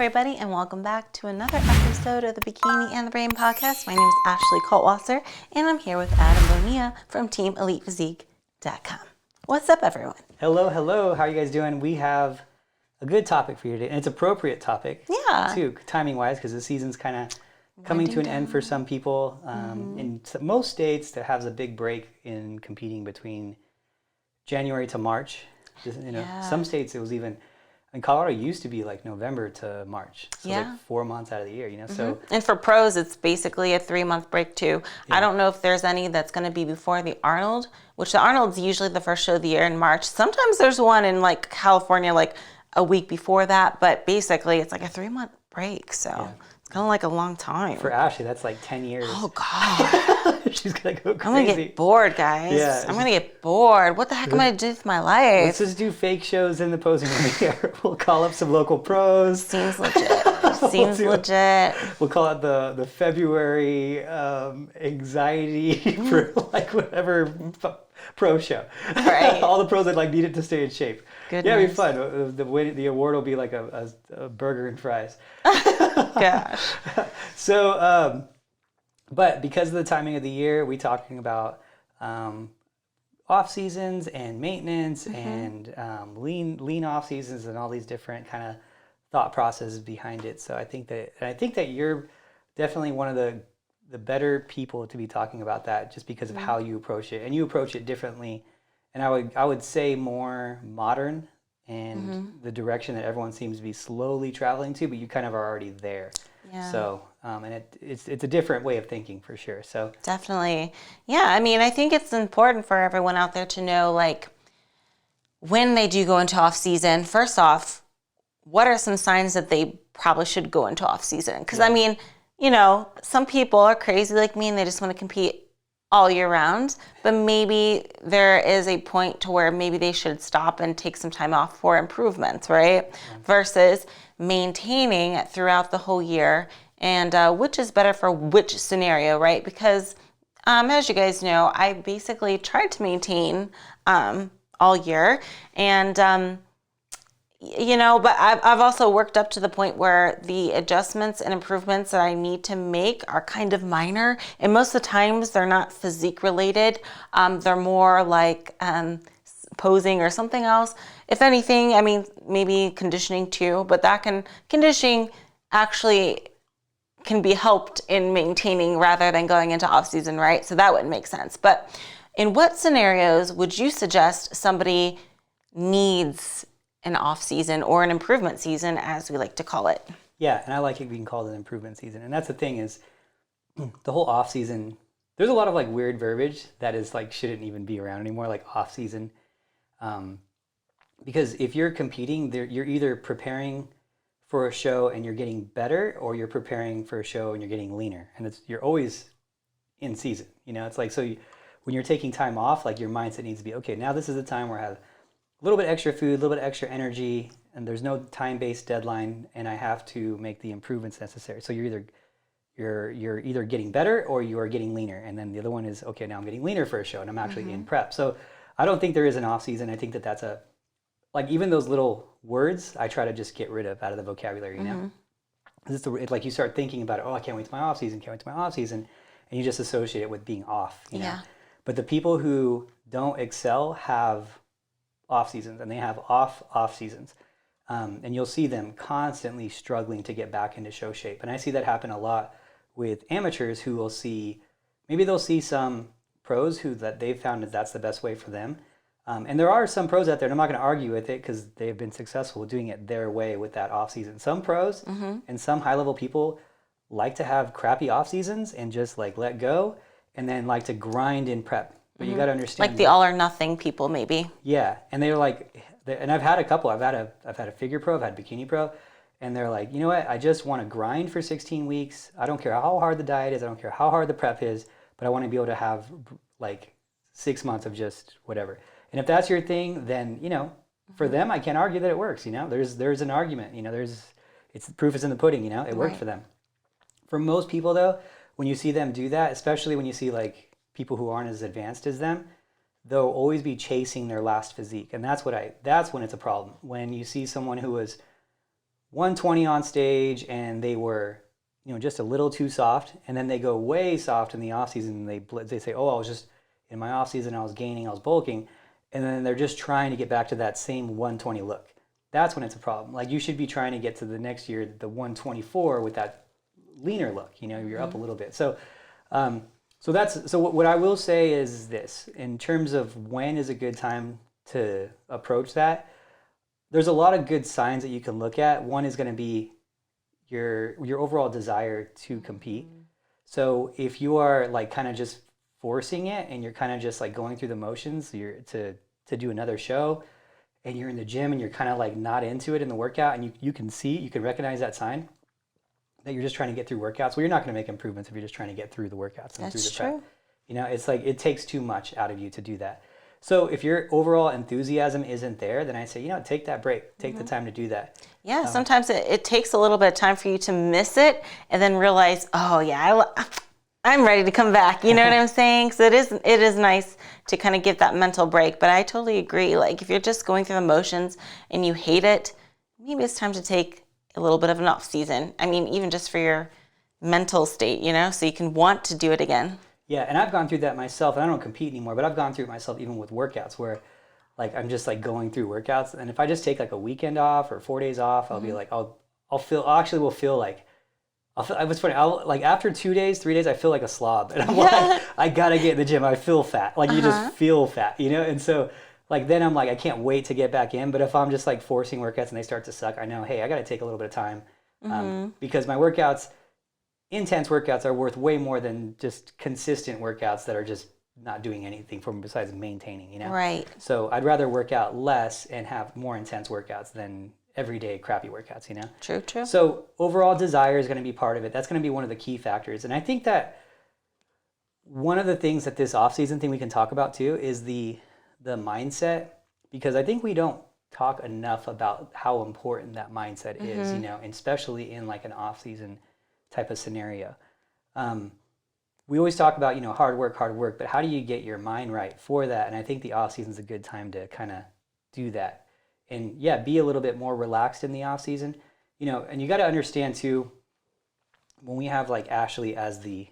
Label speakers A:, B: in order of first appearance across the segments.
A: everybody, and welcome back to another episode of the Bikini and the Brain podcast. My name is Ashley Coltwasser, and I'm here with Adam Bonilla from TeamElitePhysique.com. What's up, everyone?
B: Hello. How are you guys doing? We have a good topic for you today, and it's an appropriate topic, too, timing-wise, because the season's kind of coming to an end for some people. In most states, there has a big break in competing between January to March. Some states, it was even... And Colorado used to be like November to March. So like 4 months out of the year, So
A: and for pros, it's basically a 3-month break too. Yeah. I don't know if there's any that's going to be before the Arnold, which the Arnold's usually the first show of the year in March. Sometimes there's one in like California, like a week before that. But basically, it's like a 3-month break. So it's kind of like a long time.
B: For Ashley, that's like 10 years.
A: Oh, God.
B: She's going to go crazy.
A: I'm going to get bored, guys. Yeah, I'm going to get bored. What the heck am I going to do with my life?
B: Let's just do fake shows in the posing room here. We'll call up some local pros.
A: Seems legit. legit.
B: We'll call it the February anxiety for like whatever pro show.
A: Right.
B: All the pros that like need it to stay in shape.
A: Goodness.
B: Yeah, it'll be fun. The award will be like a burger and fries.
A: Gosh.
B: So, but because of the timing of the year, we're talking about off seasons and maintenance and lean off seasons and all these different kind of thought processes behind it. So I think that you're definitely one of the better people to be talking about that, just because of how you approach it, and you approach it differently. And I would say more modern and the direction that everyone seems to be slowly traveling to, but you kind of are already there. Yeah. So, and it's a different way of thinking for sure. So
A: definitely. Yeah. I mean, I think it's important for everyone out there to know, like, when they do go into off season, first off, what are some signs that they probably should go into off season? Because I mean, some people are crazy like me and they just want to compete all year round, but maybe there is a point to where maybe they should stop and take some time off for improvements, right? Yeah. Versus maintaining throughout the whole year, and which is better for which scenario, right? Because as you guys know, I basically tried to maintain all year, and but I've also worked up to the point where the adjustments and improvements that I need to make are kind of minor. And most of the times they're not physique related. They're more like posing or something else. If anything, I mean, maybe conditioning too, but conditioning actually can be helped in maintaining rather than going into off season, right? So that wouldn't make sense. But in what scenarios would you suggest somebody needs an off season or an improvement season, as we like to call it?
B: Yeah, and I like it being called an improvement season. And that's the thing is, the whole off season, there's a lot of like weird verbiage that is like shouldn't even be around anymore, like off season. Because if you're competing, you're either preparing for a show and you're getting better, or you're preparing for a show and you're getting leaner. And you're always in season. It's like, when you're taking time off, like your mindset needs to be, okay, now this is the time where I have a little bit extra food, a little bit extra energy, and there's no time-based deadline, and I have to make the improvements necessary. So you're either getting better or you are getting leaner, and then the other one is, okay, now I'm getting leaner for a show, and I'm actually in prep. So I don't think there is an off season. I think that that's even those little words, I try to just get rid of out of the vocabulary. It's like you start thinking about it. Oh, I can't wait to my off season. And you just associate it with being off. You know? But the people who don't excel have off seasons, and they have off seasons, and you'll see them constantly struggling to get back into show shape. And I see that happen a lot with amateurs who will see, maybe they'll see some pros that they've found that's the best way for them. And there are some pros out there, and I'm not going to argue with it because they've been successful doing it their way with that off season. Some pros and some high level people like to have crappy off seasons and just like let go, and then like to grind in prep. But you got to understand,
A: like the all or nothing people, maybe.
B: Yeah, and they're like, and I've had a couple. I've had a figure pro, I've had bikini pro, and they're like, you know what? I just want to grind for 16 weeks. I don't care how hard the diet is. I don't care how hard the prep is, but I want to be able to have like 6 months of just whatever. And if that's your thing, then for them, I can't argue that it works. There's an argument. It's proof is in the pudding. It worked for them. For most people, though, when you see them do that, especially when you see like people who aren't as advanced as them, they'll always be chasing their last physique, and that's when it's a problem. When you see someone who was 120 on stage and they were, just a little too soft, and then they go way soft in the off season. And they say, oh, I was just in my off season, I was gaining, I was bulking, and then they're just trying to get back to that same 120 look. That's when it's a problem. Like, you should be trying to get to the next year, the 124 with that leaner look. You're up a little bit. So, what I will say is this: in terms of when is a good time to approach that, there's a lot of good signs that you can look at. One is going to be your overall desire to compete. So if you are like kind of just forcing it and you're kind of just like going through the motions, you're to do another show, and you're in the gym and you're kind of like not into it in the workout, and you can recognize that sign that you're just trying to get through workouts. Well, you're not going to make improvements if you're just trying to get through the workouts and through the prep. It's like it takes too much out of you to do that. So if your overall enthusiasm isn't there, then I say, take that break. Take the time to do that.
A: Yeah, sometimes it takes a little bit of time for you to miss it and then realize, oh yeah, I'm ready to come back. You know what I'm saying? So it is nice to kind of give that mental break. But I totally agree. Like, if you're just going through the motions and you hate it, maybe it's time to take a little bit of an off season. I mean, even just for your mental state, so you can want to do it again.
B: Yeah, and I've gone through that myself, and I don't compete anymore, but I've gone through it myself even with workouts where like I'm just like going through workouts, and if I just take like a weekend off or 4 days off, I'll be like, I'll what's funny, I'll like after 2 days, 3 days, I feel like a slob, and I'm like, I gotta get in the gym. I feel fat, like you just feel fat, and so like then I'm like, I can't wait to get back in. But if I'm just like forcing workouts and they start to suck, I know, hey, I gotta take a little bit of time because my intense workouts are worth way more than just consistent workouts that are just not doing anything for me besides maintaining,
A: Right.
B: So I'd rather work out less and have more intense workouts than everyday crappy workouts,
A: True.
B: So overall desire is going to be part of it. That's going to be one of the key factors. And I think that one of the things that this off-season thing we can talk about too is the mindset, because I think we don't talk enough about how important that mindset is, and especially in like an off-season type of scenario. We always talk about, hard work, but how do you get your mind right for that? And I think the off season is a good time to kind of do that. And yeah, be a little bit more relaxed in the off season, and you got to understand too, when we have like Ashley as the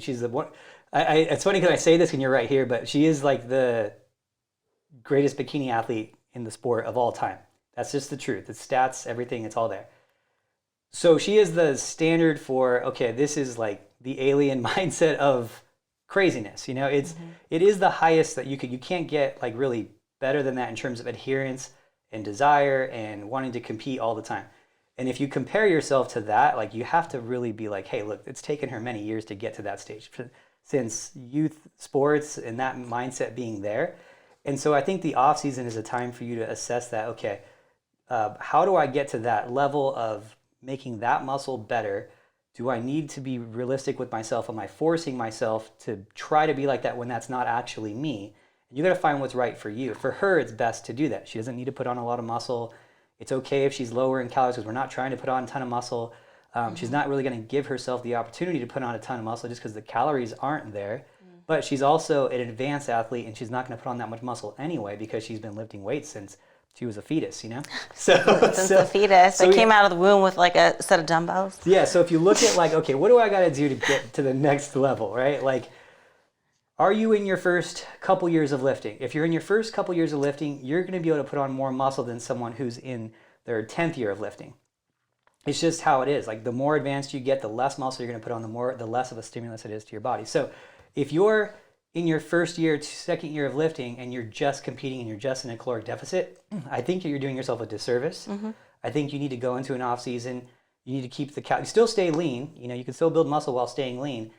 B: she's the one, it's funny because I say this and you're right here, but she is like the greatest bikini athlete in the sport of all time. That's just the truth. It's stats, everything, it's all there. So she is the standard for, okay, this is like the alien mindset of craziness. It is the highest that you can't get like really better than that in terms of adherence and desire and wanting to compete all the time. And if you compare yourself to that, like you have to really be like, hey, look, it's taken her many years to get to that stage since youth sports and that mindset being there. And so I think the off season is a time for you to assess that, okay, how do I get to that level of making that muscle better? Do I need to be realistic with myself? Am I forcing myself to try to be like that when that's not actually me? And you got to find what's right for you. For her, it's best to do that. She doesn't need to put on a lot of muscle. It's okay if she's lower in calories because we're not trying to put on a ton of muscle. She's not really going to give herself the opportunity to put on a ton of muscle just because the calories aren't there. But she's also an advanced athlete, and she's not going to put on that much muscle anyway because she's been lifting weights since she was a fetus, So
A: since a fetus, I came out of the womb with like a set of dumbbells.
B: Yeah, so if you look at like, okay, what do I got to do to get to the next level, right? Like, are you in your first couple years of lifting? If you're in your first couple years of lifting, you're going to be able to put on more muscle than someone who's in their 10th year of lifting. It's just how it is. Like, the more advanced you get, the less muscle you're going to put on, the less of a stimulus it is to your body. So if you're in your first year, second year of lifting, and you're just competing and you're just in a caloric deficit, I think you're doing yourself a disservice. I think you need to go into an off season. You need to keep you still stay lean. You can still build muscle while staying lean,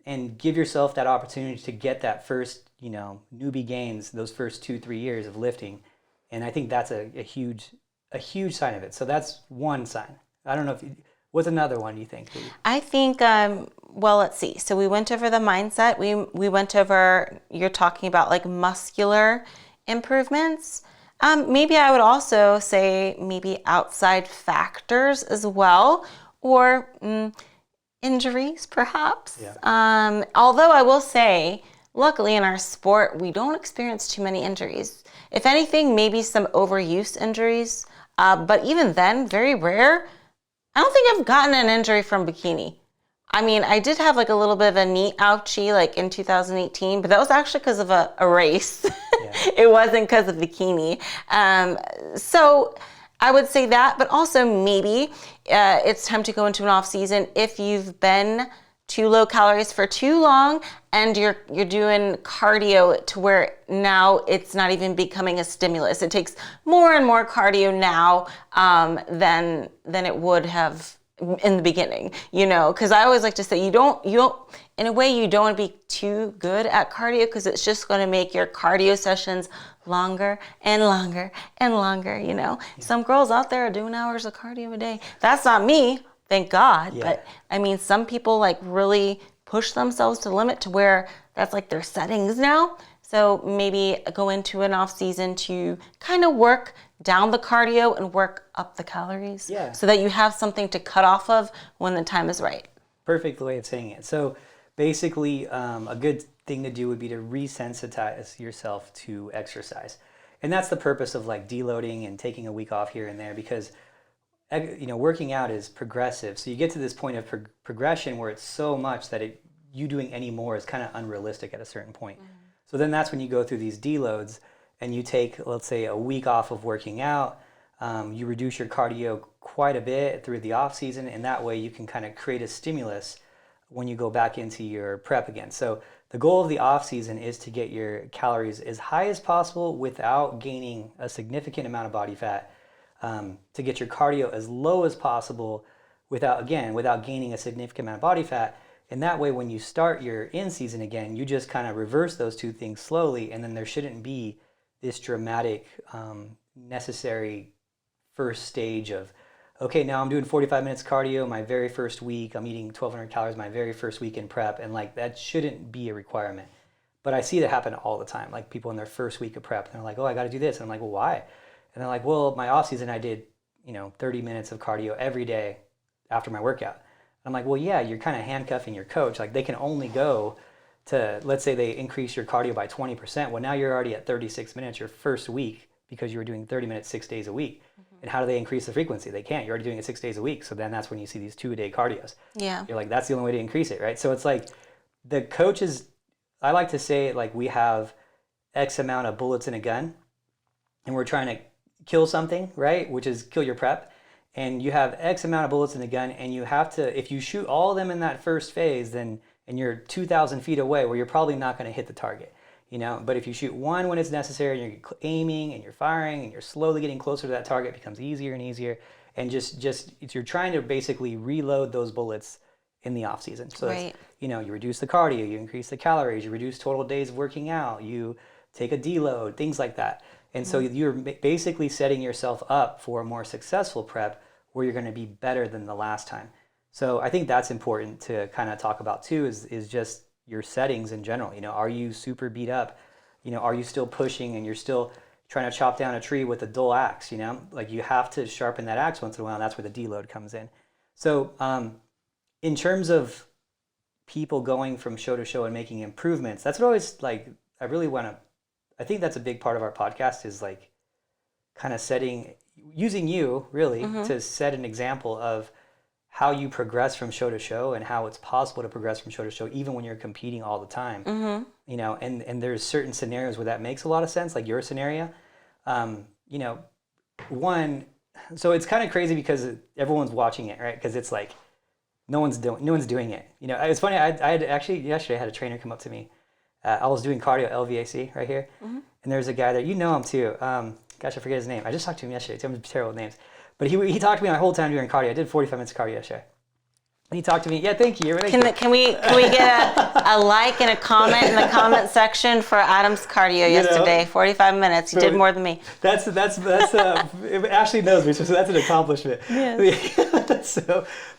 B: and give yourself that opportunity to get that first, newbie gains, those first 2-3 years of lifting. And I think that's a huge sign of it. So that's one sign. I don't know what's another one you think?
A: I think, well, let's see. So we went over the mindset. We went over, you're talking about like muscular improvements. Maybe I would also say maybe outside factors as well, or injuries perhaps.
B: Yeah.
A: Although I will say, luckily in our sport, we don't experience too many injuries. If anything, maybe some overuse injuries. But even then, very rare. I don't think I've gotten an injury from bikini. I mean, I did have like a little bit of a knee ouchie like in 2018, but that was actually because of a race. Yeah. It wasn't because of bikini. So I would say that, but also maybe it's time to go into an off season if you've been too low calories for too long and you're doing cardio to where now it's not even becoming a stimulus. It takes more and more cardio now than it would have in the beginning, you know, because I always like to say you don't in a way you don't want to be too good at cardio because it's just going to make your cardio sessions longer and longer and longer, you know. Yeah. Some girls out there are doing hours of cardio a day. That's not me, thank God. Yeah. But I mean, some people like really push themselves to the limit to where that's like their settings now. So maybe go into an off season to kind of work down the cardio and work up the calories. Yeah. So that you have something to cut off of when the time is right.
B: Perfect way of saying it. So basically, a good thing to do would be to resensitize yourself to exercise. And that's the purpose of like deloading and taking a week off here and there, because you know, working out is progressive. So you get to this point of progression where it's so much that you doing any more is kind of unrealistic at a certain point. Mm-hmm. So then that's when you go through these deloads and you take, let's say, a week off of working out. You reduce your cardio quite a bit through the off season, and that way you can kind of create a stimulus when you go back into your prep again. So the goal of the off season is to get your calories as high as possible without gaining a significant amount of body fat, to get your cardio as low as possible without gaining a significant amount of body fat. And that way, when you start your in season again, you just kind of reverse those two things slowly, and then there shouldn't be this dramatic, necessary first stage of, okay, now I'm doing 45 minutes cardio my very first week, I'm eating 1,200 calories my very first week in prep, and like that shouldn't be a requirement. But I see that happen all the time, like people in their first week of prep, and they're like, oh, I got to do this. And I'm like, well, why? And they're like, well, my off season I did, 30 minutes of cardio every day after my workout. I'm like, well, yeah, you're kind of handcuffing your coach. Like they can only go to, let's say they increase your cardio by 20%. Well, now you're already at 36 minutes your first week because you were doing 30 minutes 6 days a week. Mm-hmm. And how do they increase the frequency? They can't. You're already doing it 6 days a week. So then that's when you see these 2-a-day cardios. Yeah. You're like, that's the only way to increase it, right? So it's like the coaches, I like to say like we have X amount of bullets in a gun and we're trying to kill something, right? Which is kill your prep. And you have X amount of bullets in the gun, and you have to, if you shoot all of them in that first phase, then, and you're 2,000 feet away, well, you're probably not going to hit the target, But if you shoot one when it's necessary, and you're aiming, and you're firing, and you're slowly getting closer to that target, it becomes easier and easier. And just you're trying to basically reload those bullets in the off season. So right. You reduce the cardio, you increase the calories, you reduce total days of working out, you take a deload, things like that. And so you're basically setting yourself up for a more successful prep where you're going to be better than the last time. So I think that's important to kind of talk about too, is just your settings in general. Are you super beat up? Are you still pushing and you're still trying to chop down a tree with a dull axe? Like you have to sharpen that axe once in a while, and that's where the deload comes in. So in terms of people going from show to show and making improvements, that's what always like, I think that's a big part of our podcast is like kind of using you really to set an example of how you progress from show to show and how it's possible to progress from show to show even when you're competing all the time. And there's certain scenarios where that makes a lot of sense, like your scenario. So it's kind of crazy because everyone's watching it, right? Because it's like no one's doing it. It's funny. I had actually yesterday I had a trainer come up to me. I was doing cardio LVAC right here, and there's a guy there. You know him too. Gosh, I forget his name. I just talked to him yesterday. I'm terrible with names. But he talked to me my whole time doing cardio. I did 45 minutes of cardio yesterday. And he talked to me. Yeah, thank you.
A: Can we get a like and a comment in the comment section for Adam's cardio yesterday? 45 minutes. You did more than me.
B: That's Ashley knows me, so that's an accomplishment. Yes.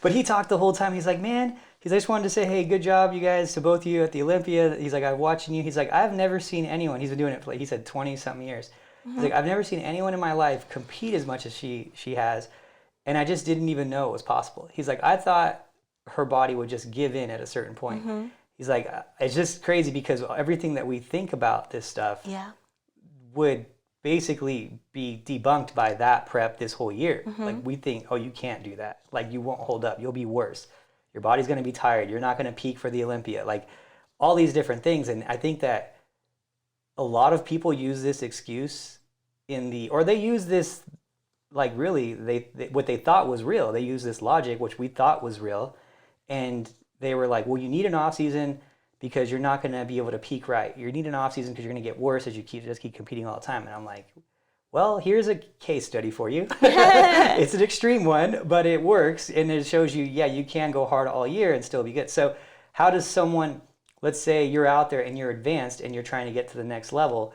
B: But he talked the whole time. He's like, man. I just wanted to say, hey, good job, you guys, to both of you at the Olympia. He's like, I'm watching you. He's like, I've never seen anyone. He's been doing it for, he said, 20-something years. He's like, I've never seen anyone in my life compete as much as she has, and I just didn't even know it was possible. He's like, I thought her body would just give in at a certain point. He's like, it's just crazy because everything that we think about this stuff would basically be debunked by that prep this whole year. Like we think, oh, you can't do that. Like you won't hold up. You'll be worse. Your body's going to be tired. You're not going to peak for the Olympia. Like all these different things. And I think that a lot of people use this excuse or they use this, like really, they what they thought was real. They use this logic, which we thought was real. And they were like, well, you need an off season because you're not going to be able to peak right. You need an off season because you're going to get worse as you keep competing all the time. And I'm like, well, here's a case study for you. It's an extreme one, but it works. And it shows you, yeah, you can go hard all year and still be good. So how does someone, let's say you're out there and you're advanced and you're trying to get to the next level,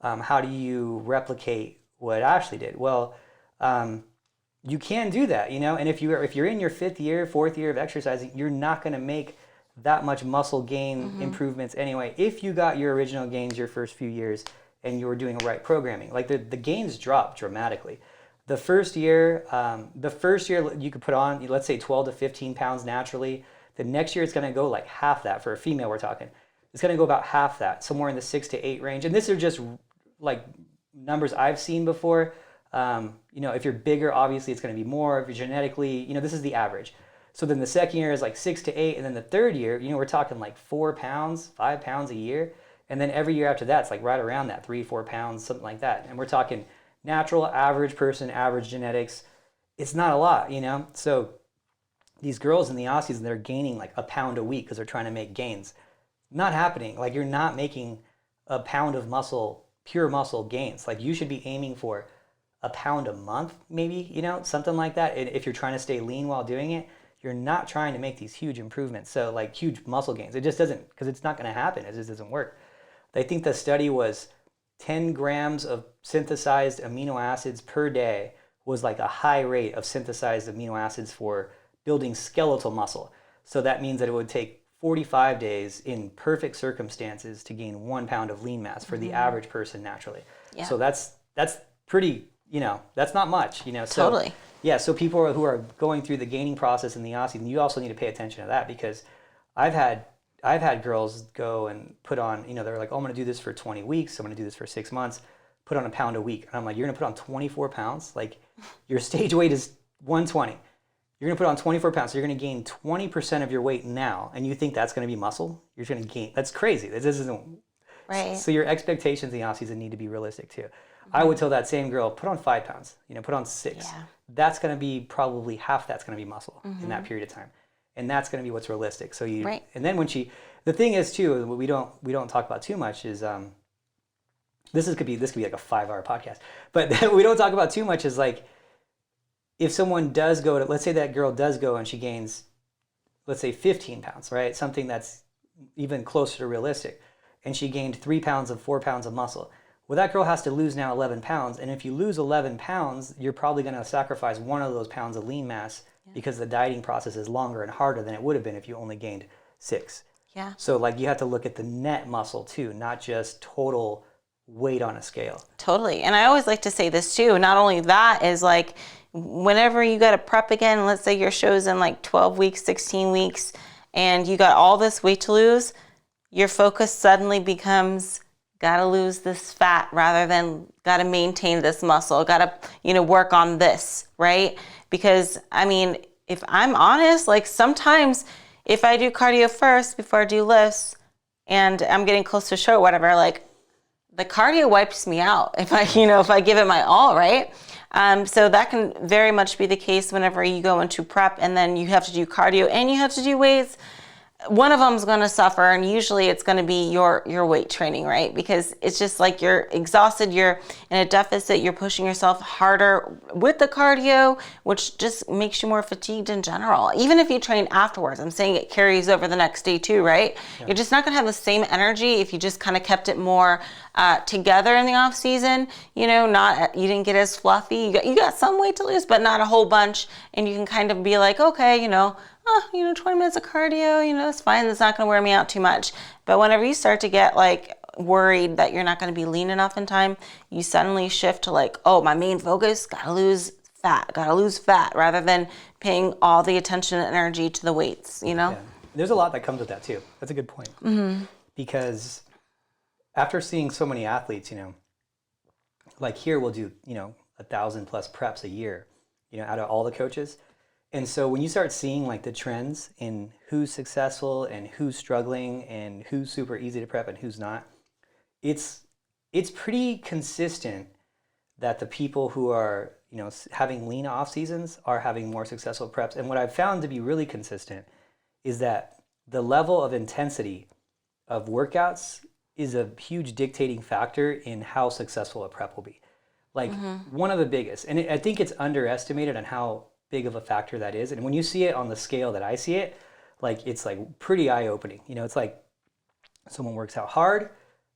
B: how do you replicate what Ashley did? Well, you can do that, you know. And if you're in your 5th year, 4th year of exercising, you're not going to make that much muscle gain improvements anyway. If you got your original gains your first few years and you were doing right programming, like the gains drop dramatically. The first year you could put on, let's say 12 to 15 pounds naturally. The next year it's going to go like half that. For a female, we're talking, it's going to go about half that, somewhere in the 6 to 8 range. And this are just like numbers I've seen before. You know, if you're bigger, obviously it's going to be more. If you're genetically, you know, this is the average. So then the second year is like 6 to 8, and then the third year, you know, we're talking like 4 pounds, 5 pounds a year, and then every year after that, it's like right around that 3-4 pounds, something like that. And we're talking natural, average person, average genetics. It's not a lot, you know. So these girls in the off season, they're gaining like a pound a week because they're trying to make gains. Not happening. Like you're not making a pound of muscle, pure muscle gains. Like you should be aiming for a pound a month, maybe, you know, something like that. And if you're trying to stay lean while doing it, you're not trying to make these huge improvements. So like huge muscle gains, it just doesn't, because it's not going to happen. It just doesn't work. I think the study was 10 grams of synthesized amino acids per day was like a high rate of synthesized amino acids for building skeletal muscle. So that means that it would take 45 days in perfect circumstances to gain 1 pound of lean mass for the average person naturally. Yeah. So that's pretty, you know, that's not much, you know. So,
A: totally.
B: Yeah, so people who are going through the gaining process in the off season, you also need to pay attention to that, because I've had girls go and put on, you know, they're like, oh, I'm going to do this for 20 weeks. I'm going to do this for 6 months, put on a pound a week. And I'm like, you're going to put on 24 pounds? Like your stage weight is 120. You're going to put on 24 pounds. So you're going to gain 20% of your weight now. And you think that's going to be muscle? You're going to gain. That's crazy. This isn't.
A: Right.
B: So your expectations in the off season need to be realistic too. I would tell that same girl, put on 5 pounds, you know, put on 6. Yeah. That's going to be probably half that's going to be muscle in that period of time. And that's going to be what's realistic. So you, and then when the thing is too, what we don't talk about too much is, this could be like a 5-hour podcast, but we don't talk about too much is like, if someone does go to, let's say that girl does go and she gains, let's say 15 pounds, right? Something that's even closer to realistic. And she gained 3 pounds of 4 pounds of muscle. Well, that girl has to lose now 11 pounds. And if you lose 11 pounds, you're probably going to sacrifice 1 of those pounds of lean mass because the dieting process is longer and harder than it would have been if you only gained 6. Yeah. So like you have to look at the net muscle too, not just total weight on a scale.
A: Totally. And I always like to say this too. Not only that is like, whenever you got to prep again, let's say your show's in like 12 weeks, 16 weeks, and you got all this weight to lose, your focus suddenly becomes, gotta lose this fat rather than gotta maintain this muscle, gotta, you know, work on this, right? Because, I mean, if I'm honest, like sometimes if I do cardio first before I do lifts and I'm getting close to show or whatever, like the cardio wipes me out if I give it my all, right? So that can very much be the case whenever you go into prep and then you have to do cardio and you have to do weights. One of them's going to suffer, and usually it's going to be your weight training, right? Because it's just like you're exhausted, you're in a deficit, you're pushing yourself harder with the cardio, which just makes you more fatigued in general. Even if you train afterwards, I'm saying it carries over the next day too, right? Yeah. You're just not going to have the same energy if you just kind of kept it more together in the off season. You know, you didn't get as fluffy. You got some weight to lose, but not a whole bunch, and you can kind of be like, okay, 20 minutes of cardio, it's fine. It's not going to wear me out too much. But whenever you start to get like worried that you're not going to be lean enough in time, you suddenly shift to like, oh, my main focus, gotta lose fat, rather than paying all the attention and energy to the weights, Yeah.
B: There's a lot that comes with that too. That's a good point. Mm-hmm. Because after seeing so many athletes, like here we'll do, 1,000 plus preps a year, out of all the coaches. And so when you start seeing like the trends in who's successful and who's struggling and who's super easy to prep and who's not, it's pretty consistent that the people who are, having lean off seasons are having more successful preps. And what I've found to be really consistent is that the level of intensity of workouts is a huge dictating factor in how successful a prep will be. Like one of the biggest, and I think it's underestimated on how big of a factor that is. And when you see it on the scale that I see it, like it's like pretty eye-opening. It's like someone works out hard,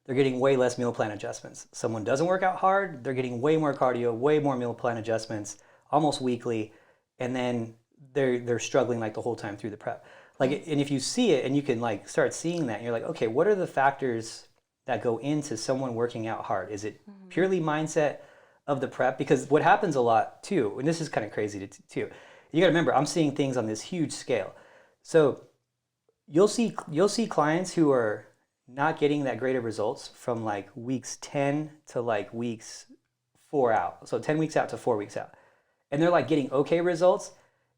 B: they're getting way less meal plan adjustments. Someone doesn't work out hard, they're getting way more cardio, way more meal plan adjustments, almost weekly, and then they're struggling like the whole time through the prep. Like, and if you see it and you can like start seeing that, and you're like, okay, what are the factors that go into someone working out hard? Is it purely mindset of the prep? Because what happens a lot too, and this is kind of crazy too, you got to remember, I'm seeing things on this huge scale. So you'll see clients who are not getting that great of results from like weeks 10 to like weeks 4 out. So 10 weeks out to 4 weeks out. And they're like getting okay results,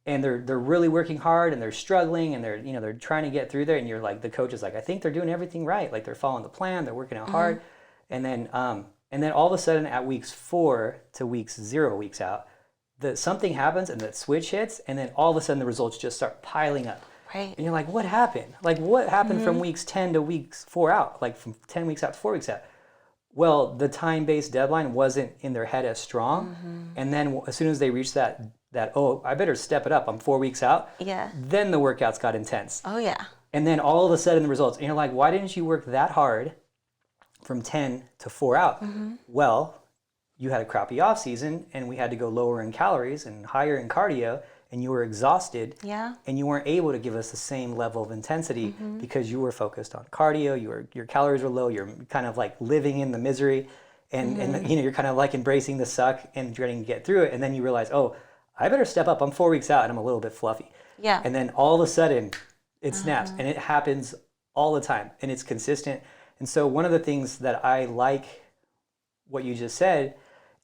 B: and they're really working hard, and they're struggling, and they're trying to get through there, and you're like, the coach is like, I think they're doing everything right. Like they're following the plan, they're working out hard. And then all of a sudden at weeks 4 to weeks 0 weeks out, something happens and that switch hits, and then all of a sudden the results just start piling up.
A: Right.
B: And you're like, what happened? Like what happened from weeks 10 to weeks 4 out? Like from 10 weeks out to 4 weeks out? Well, the time-based deadline wasn't in their head as strong. And then as soon as they reached that, oh, I better step it up, I'm 4 weeks out.
A: Yeah.
B: Then the workouts got intense.
A: Oh, yeah.
B: And then all of a sudden the results, and you're like, why didn't you work that hard from 10 to 4 out? Well, you had a crappy off season, and we had to go lower in calories and higher in cardio, and you were exhausted.
A: Yeah.
B: And you weren't able to give us the same level of intensity because you were focused on cardio, your calories were low, you're kind of like living in the misery, and you're kind of like embracing the suck and trying to get through it, and then you realize, oh, I better step up, I'm 4 weeks out and I'm a little bit fluffy.
A: Yeah.
B: And then all of a sudden it snaps, and it happens all the time, and it's consistent. And so one of the things that I like what you just said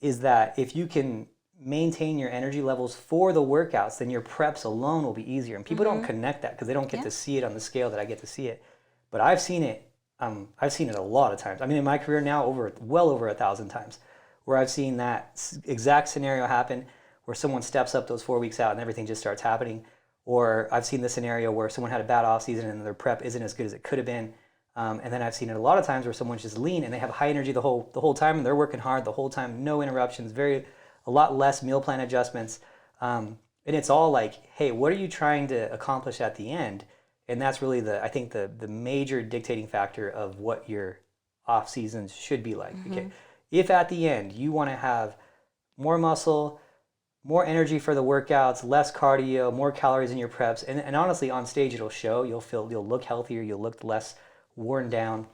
B: is that if you can maintain your energy levels for the workouts, then your preps alone will be easier. And people don't connect that because they don't get to see it on the scale that I get to see it. But I've seen it a lot of times. I mean, in my career now, well over 1,000 times, where I've seen that exact scenario happen, where someone steps up those 4 weeks out and everything just starts happening. Or I've seen the scenario where someone had a bad off season and their prep isn't as good as it could have been. And then I've seen it a lot of times where someone's just lean and they have high energy the whole time, and they're working hard the whole time, no interruptions, a lot less meal plan adjustments. And it's all like, hey, what are you trying to accomplish at the end? And that's really I think the major dictating factor of what your off seasons should be like. Okay, if at the end you want to have more muscle, more energy for the workouts, less cardio, more calories in your preps, and honestly on stage it'll show. You'll look healthier, you'll look less worn down.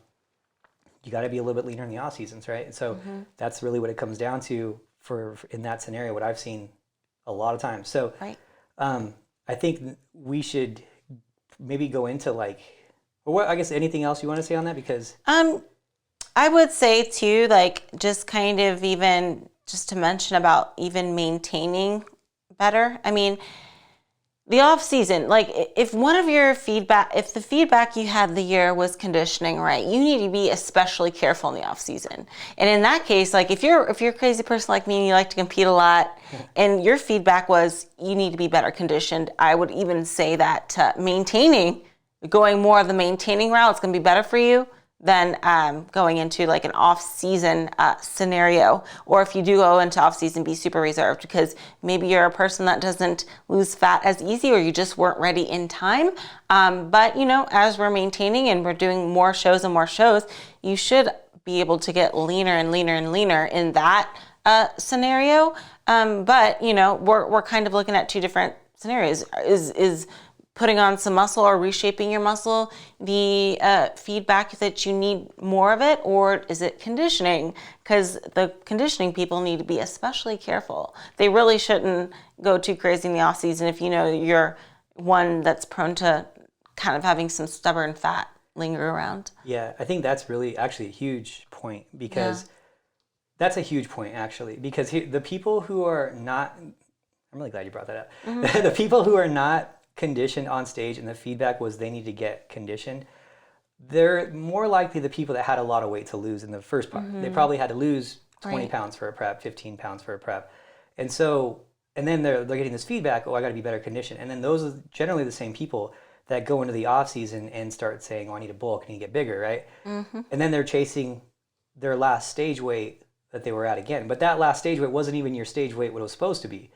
B: You got to be a little bit leaner in the off seasons, right? And so that's really what it comes down to for in that scenario, what I've seen a lot of times. So
A: Right.
B: I think we should maybe go into like, or what, I guess anything else you want to say on that? Because
A: I would say too, like just kind of even just to mention about even maintaining better. I mean, the off season, like if the feedback you had the year was conditioning, right, you need to be especially careful in the off season. And in that case, like if you're a crazy person like me and you like to compete a lot, and your feedback was you need to be better conditioned, I would even say that going more of the maintaining route, it's going to be better for you than going into like an off-season scenario. Or if you do go into off-season, be super reserved, because maybe you're a person that doesn't lose fat as easy, or you just weren't ready in time. But as we're maintaining and we're doing more shows and more shows, you should be able to get leaner and leaner and leaner in that scenario. But we're kind of looking at two different scenarios. Is putting on some muscle or reshaping your muscle the feedback that you need more of it, or is it conditioning? Because the conditioning people need to be especially careful. They really shouldn't go too crazy in the off season if you're one that's prone to kind of having some stubborn fat linger around.
B: Yeah, I think that's really actually a huge point, because That's a huge point, actually, because the people who are not, I'm really glad you brought that up. Mm-hmm. The people who are not conditioned on stage and the feedback was they need to get conditioned, they're more likely the people that had a lot of weight to lose in the first part. Mm-hmm. They probably had to lose 20 pounds for a prep, 15 pounds for a prep. And so, and then they're getting this feedback, oh, I got to be better conditioned. And then those are generally the same people that go into the off season and start saying, oh, I need to bulk, I need to get bigger, right? Mm-hmm. And then they're chasing their last stage weight that they were at again. But that last stage weight wasn't even your stage weight what it was supposed to be.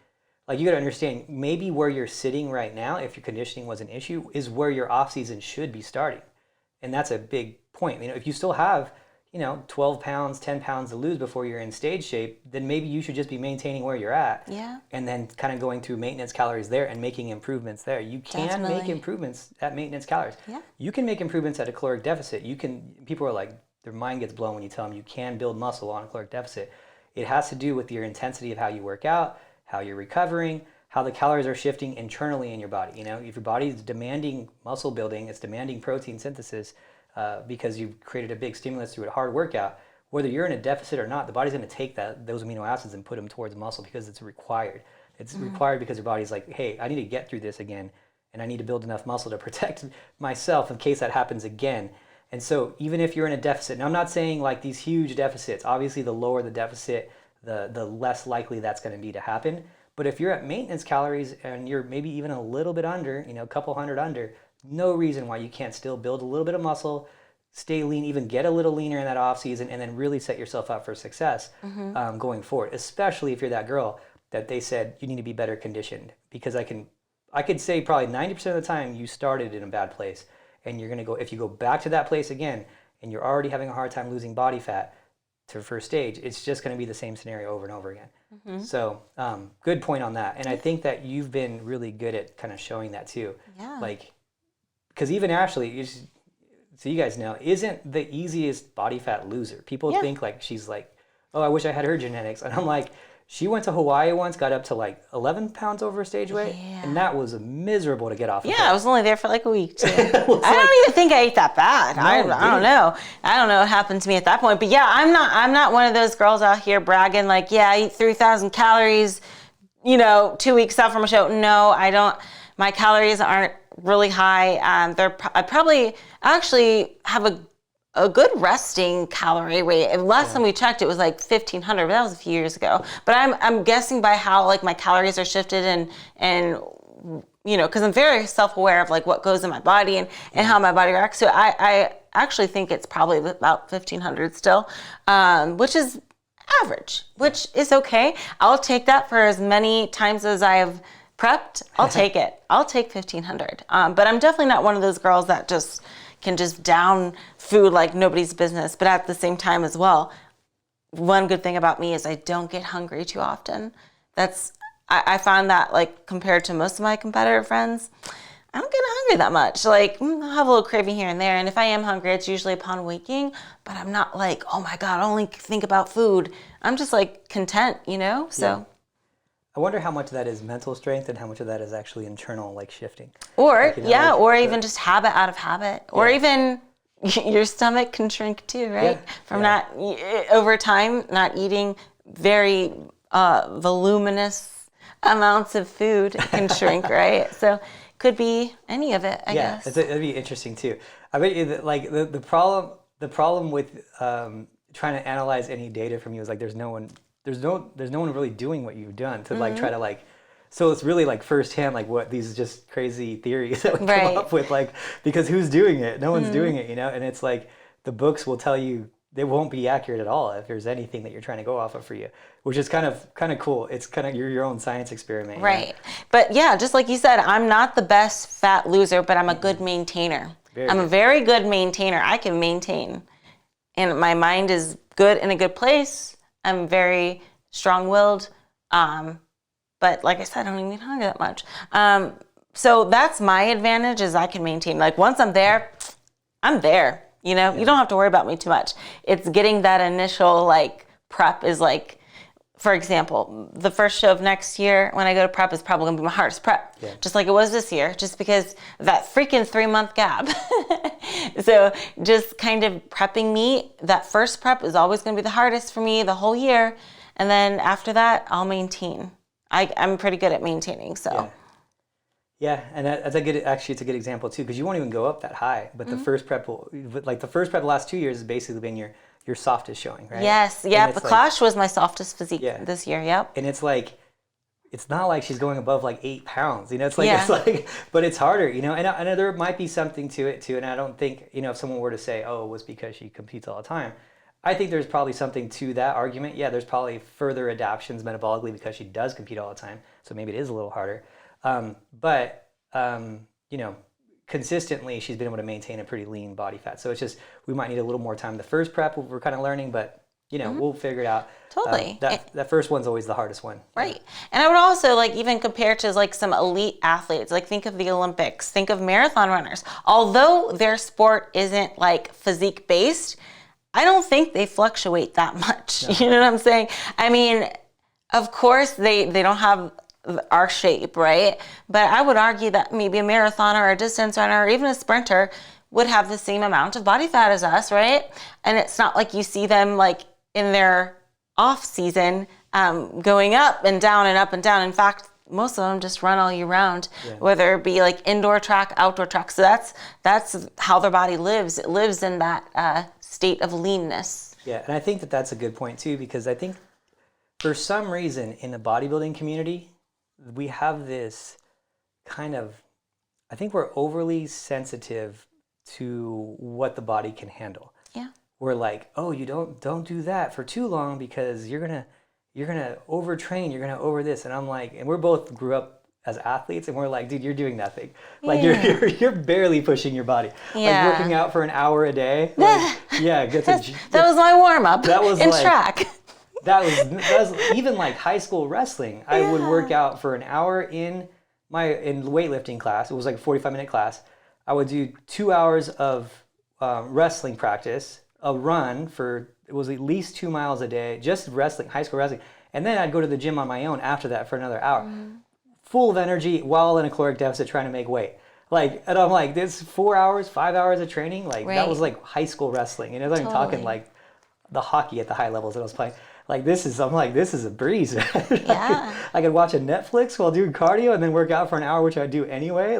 B: Like, you got to understand, maybe where you're sitting right now, if your conditioning was an issue, is where your off season should be starting. And that's a big point. You know, if you still have, 12 pounds, 10 pounds to lose before you're in stage shape, then maybe you should just be maintaining where you're at.
A: Yeah.
B: And then kind of going through maintenance calories there and making improvements there. You can make improvements at maintenance calories.
A: Yeah.
B: You can make improvements at a caloric deficit. People are like, their mind gets blown when you tell them you can build muscle on a caloric deficit. It has to do with your intensity of how you work out, how you're recovering, how the calories are shifting internally in your body. If your body is demanding muscle building, it's demanding protein synthesis, because you've created a big stimulus through a hard workout, whether you're in a deficit or not, the body's going to take those amino acids and put them towards muscle because it's required. It's required because your body's like, hey, I need to get through this again, and I need to build enough muscle to protect myself in case that happens again. And so even if you're in a deficit, and I'm not saying like these huge deficits, obviously the lower the deficit, the less likely that's going to be to happen. But if you're at maintenance calories and you're maybe even a little bit under, a couple hundred under, no reason why you can't still build a little bit of muscle, stay lean, even get a little leaner in that off season, and then really set yourself up for success going forward. Especially if you're that girl that they said you need to be better conditioned. Because I could say probably 90% of the time you started in a bad place, and you're gonna go, if you go back to that place again, and you're already having a hard time losing body fat to first stage, it's just going to be the same scenario over and over again. Mm-hmm. So good point on that. And I think that you've been really good at kind of showing that too.
A: Yeah.
B: Like, because even Ashley, so you guys know, isn't the easiest body fat loser. People think like she's like, oh, I wish I had her genetics. And I'm like, she went to Hawaii once, got up to like 11 pounds over stage weight, and that was miserable to get off of.
A: Yeah, I was only there for like a week too. I don't even think I ate that bad. No, I don't know. I don't know what happened to me at that point. But yeah, I'm not one of those girls out here bragging like, yeah, I eat 3,000 calories, 2 weeks out from a show. No, I don't. My calories aren't really high. I probably actually have a good resting calorie weight. Last time we checked, it was like 1,500, but that was a few years ago. But I'm guessing by how like my calories are shifted and because I'm very self-aware of like what goes in my body and how my body reacts. So I actually think it's probably about 1,500 still, which is average, which is okay. I'll take that for as many times as I have prepped. I'll take it. I'll take 1,500. But I'm definitely not one of those girls that can just down food like nobody's business. But at the same time as well, one good thing about me is I don't get hungry too often. I find that like compared to most of my competitor friends, I don't get hungry that much. Like I'll have a little craving here and there. And if I am hungry, it's usually upon waking, but I'm not like, oh my God, I only think about food. I'm just like content, so.
B: Yeah. I wonder how much of that is mental strength and how much of that is actually internal, like shifting.
A: Or, even just habit out of habit. Or even your stomach can shrink too, right? From not, over time, not eating very voluminous amounts of food can shrink, right? So could be any of it, I guess.
B: Yeah, it'd be interesting too. I bet you that like the problem with trying to analyze any data from you is like there's no one really doing what you've done to like try to like, so it's really like firsthand like what these just crazy theories that we come up with, like, because who's doing it? No one's doing it, and it's like the books will tell you they won't be accurate at all if there's anything that you're trying to go off of for you, which is kind of cool. It's kind of your own science experiment.
A: Right. But yeah, just like you said, I'm not the best fat loser, but I'm a good maintainer. I'm a very good maintainer. I can maintain. And my mind is good in a good place. I'm very strong-willed. But like I said, I don't even get hungry that much. So that's my advantage is I can maintain. Like once I'm there, I'm there. You don't have to worry about me too much. It's getting that initial like prep is like, for example, the first show of next year when I go to prep is probably gonna be my hardest prep, just like it was this year, just because that freaking 3-month gap. So just kind of prepping me. That first prep is always going to be the hardest for me the whole year. And then after that, I'll maintain. I'm pretty good at maintaining. So.
B: Yeah. Yeah, and that's a good. Actually, it's a good example too, because you won't even go up that high. But the first prep the last 2 years has basically been your softest showing, right?
A: Yes, yeah. The Clash was my softest physique this year. Yep.
B: And it's like, it's not like she's going above like 8 pounds. It's like
A: Yeah.
B: it's like, but it's harder, And I know there might be something to it too. And I don't think if someone were to say, oh, it was because she competes all the time. I think there's probably something to that argument. Yeah, there's probably further adaptations metabolically because she does compete all the time. So maybe it is a little harder. But consistently she's been able to maintain a pretty lean body fat. So it's just, we might need a little more time. The first prep we're kind of learning, but we'll figure it out.
A: Totally.
B: That first one's always the hardest one.
A: Right. And I would also even compare to some elite athletes. Think of the Olympics, think of marathon runners. Although their sport isn't physique based, I don't think they fluctuate that much. No. You know what I'm saying? I mean, of course they don't have our shape, right? But I would argue that maybe a marathoner or a distance runner or even a sprinter would have the same amount of body fat as us, right? And it's not like you see them in their off season going up and down and up and down. In fact, most of them just run all year round, whether it be indoor track, outdoor track. So that's how their body lives. It lives in that state of leanness.
B: Yeah, and I think that's a good point too, because I think for some reason in the bodybuilding community, we have this kind of, I think we're overly sensitive to what the body can handle.
A: Yeah.
B: We're like, oh, you don't do that for too long because you're gonna overtrain, you're gonna over this. And I'm like, and we're both grew up as athletes, and we're like, dude, you're doing nothing. You're barely pushing your body.
A: Yeah.
B: Working out for an hour a day.
A: That was my warm up. That was in track.
B: That was even high school wrestling. I would work out for an hour in weightlifting class. It was a 45-minute class. I would do 2 hours of wrestling practice, a run it was at least 2 miles a day, just wrestling, high school wrestling. And then I'd go to the gym on my own after that for another hour, full of energy while in a caloric deficit trying to make weight. And I'm like, this 4 hours, 5 hours of training, that was high school wrestling. And I was talking the hockey at the high levels that I was playing. This is a breeze.
A: Yeah.
B: I could watch a Netflix while doing cardio and then work out for an hour, which I do anyway.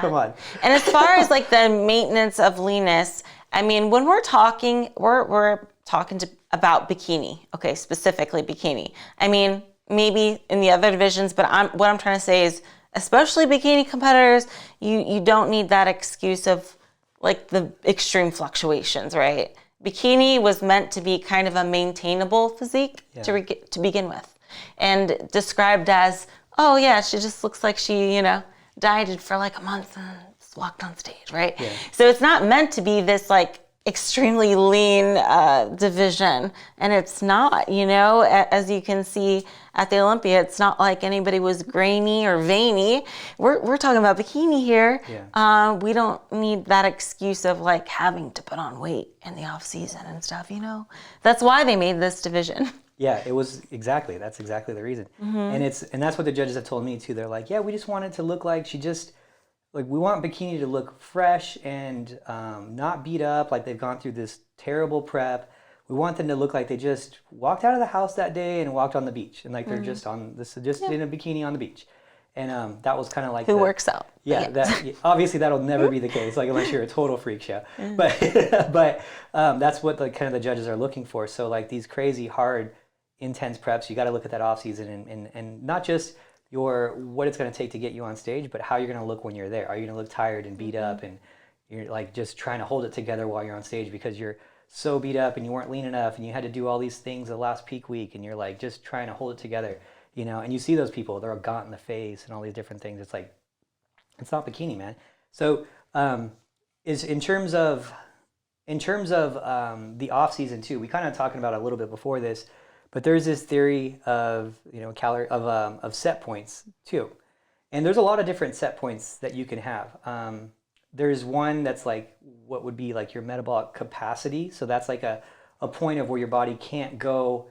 B: Come on.
A: And as far as the maintenance of leanness, I mean, when we're talking, we're talking about bikini, okay, specifically bikini. I mean, maybe in the other divisions, but what I'm trying to say is, especially bikini competitors, you don't need that excuse of the extreme fluctuations, right? Bikini was meant to be kind of a maintainable physique to begin with, and described as, oh yeah, she just looks like she, dieted for a month and just walked on stage, right? Yeah. So it's not meant to be this extremely lean division, and it's not, as you can see at the Olympia, it's not like anybody was grainy or veiny. We're talking about bikini here. Yeah. We don't need that excuse of having to put on weight in the off season and stuff, That's why they made this division.
B: Yeah, that's exactly the reason. Mm-hmm. And that's what the judges have told me too. They're like, yeah, we just want it to look like she just, we want bikini to look fresh and not beat up, they've gone through this terrible prep. We want them to look like they just walked out of the house that day and walked on the beach, and they're just in a bikini on the beach. And that was kind of
A: who works out.
B: Yeah, obviously that'll never be the case, unless you're a total freak show. But that's what the judges are looking for. So these crazy hard, intense preps, you got to look at that off season and not just what it's going to take to get you on stage, but how you're going to look when you're there. Are you going to look tired and beat up, and you're just trying to hold it together while you're on stage because you're so beat up and you weren't lean enough and you had to do all these things the last peak week, and you're just trying to hold it together, and you see those people, they're all gaunt in the face and all these different things. It's it's not bikini, man. So is in terms of the off season too, we kind of talking about it a little bit before this, but there's this theory of of set points too, and there's a lot of different set points that you can have. There's one that's what would be your metabolic capacity. So that's a point of where your body can't go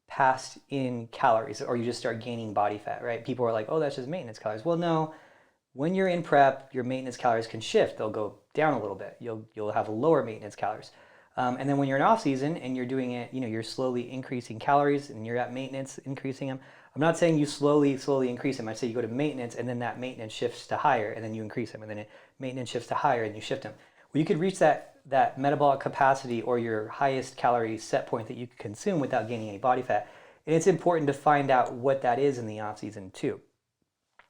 B: past in calories, or you just start gaining body fat, right? People are like, oh, that's just maintenance calories. Well, no, when you're in prep, your maintenance calories can shift. They'll go down a little bit. You'll have lower maintenance calories. And then when you're in off season and you're doing it, you're slowly increasing calories and you're at maintenance, increasing them. I'm not saying you slowly increase them. I say you go to maintenance and then that maintenance shifts to higher and then you increase them and then maintenance shifts to higher and you shift them. Well, you could reach that metabolic capacity or your highest calorie set point that you can consume without gaining any body fat. And it's important to find out what that is in the off season too.